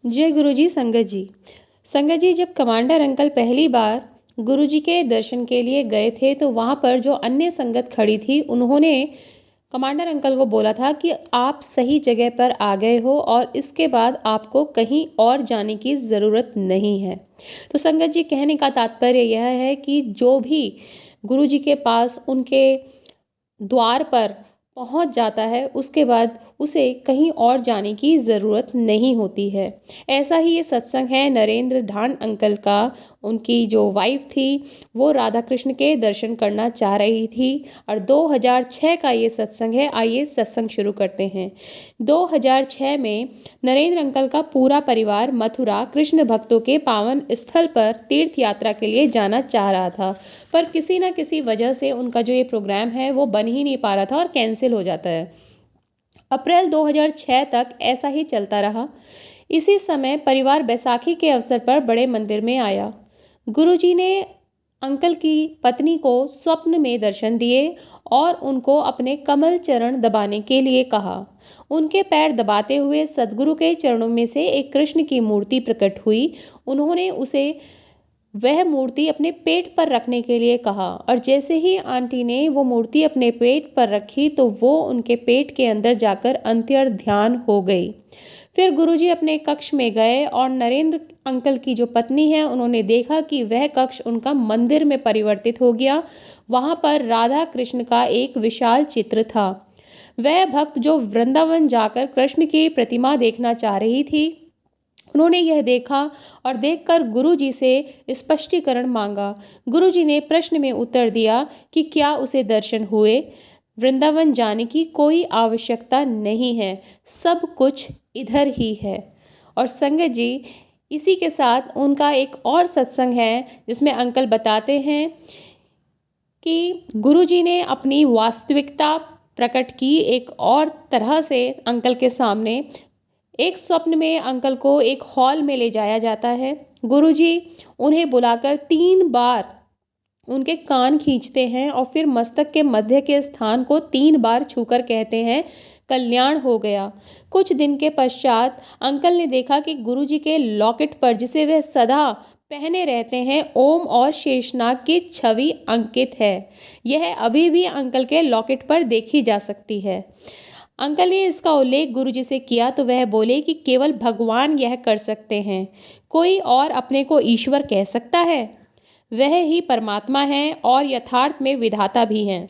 जय गुरुजी। संगत जी। संगत जी, जब कमांडर अंकल पहली बार गुरुजी के दर्शन के लिए गए थे तो वहाँ पर जो अन्य संगत खड़ी थी उन्होंने कमांडर अंकल को बोला था कि आप सही जगह पर आ गए हो और इसके बाद आपको कहीं और जाने की ज़रूरत नहीं है। तो संगत जी, कहने का तात्पर्य यह है कि जो भी गुरुजी के पास उनके द्वार पर पहुंच जाता है उसके बाद उसे कहीं और जाने की ज़रूरत नहीं होती है। ऐसा ही ये सत्संग है नरेंद्र ढांड अंकल का। उनकी जो वाइफ थी वो राधा कृष्ण के दर्शन करना चाह रही थी और 2006 का ये सत्संग है। आइए सत्संग शुरू करते हैं। 2006 में नरेंद्र अंकल का पूरा परिवार मथुरा कृष्ण भक्तों के पावन स्थल पर तीर्थ यात्रा के लिए जाना चाह रहा था, पर किसी न किसी वजह से उनका जो ये प्रोग्राम है वो बन ही नहीं पा रहा था और कैंसिल हो जाता है। अप्रैल 2006 तक ऐसा ही चलता रहा। इसी समय परिवार बैसाखी के अवसर पर बड़े मंदिर में आया। गुरुजी ने अंकल की पत्नी को स्वप्न में दर्शन दिए और उनको अपने कमल चरण दबाने के लिए कहा। उनके पैर दबाते हुए सदगुरु के चरणों में से एक कृष्ण की मूर्ति प्रकट हुई। उन्होंने उसे वह मूर्ति अपने पेट पर रखने के लिए कहा और जैसे ही आंटी ने वो मूर्ति अपने पेट पर रखी तो वो उनके पेट के अंदर जाकर अंतर ध्यान हो गई। फिर गुरुजी अपने कक्ष में गए और नरेंद्र अंकल की जो पत्नी है उन्होंने देखा कि वह कक्ष उनका मंदिर में परिवर्तित हो गया। वहाँ पर राधा कृष्ण का एक विशाल चित्र था। वह भक्त जो वृंदावन जाकर कृष्ण की प्रतिमा देखना चाह रही थी, उन्होंने यह देखा और देखकर गुरुजी से स्पष्टीकरण मांगा। गुरुजी ने प्रश्न में उत्तर दिया कि क्या उसे दर्शन हुए। वृंदावन जाने की कोई आवश्यकता नहीं है, सब कुछ इधर ही है। और संगत जी, इसी के साथ उनका एक और सत्संग है जिसमें अंकल बताते हैं कि गुरुजी ने अपनी वास्तविकता प्रकट की एक और तरह से अंकल के सामने। एक स्वप्न में अंकल को एक हॉल में ले जाया जाता है। गुरुजी उन्हें बुलाकर 3 बार उनके कान खींचते हैं और फिर मस्तक के मध्य के स्थान को 3 बार छूकर कहते हैं, कल्याण हो गया। कुछ दिन के पश्चात अंकल ने देखा कि गुरुजी के लॉकेट पर, जिसे वह सदा पहने रहते हैं, ओम और शेषनाग की छवि अंकित है। यह अभी भी अंकल के लॉकेट पर देखी जा सकती है। अंकल ने इसका उल्लेख गुरुजी से किया तो वह बोले कि केवल भगवान यह कर सकते हैं, कोई और अपने को ईश्वर कह सकता है? वह ही परमात्मा हैं और यथार्थ में विधाता भी हैं।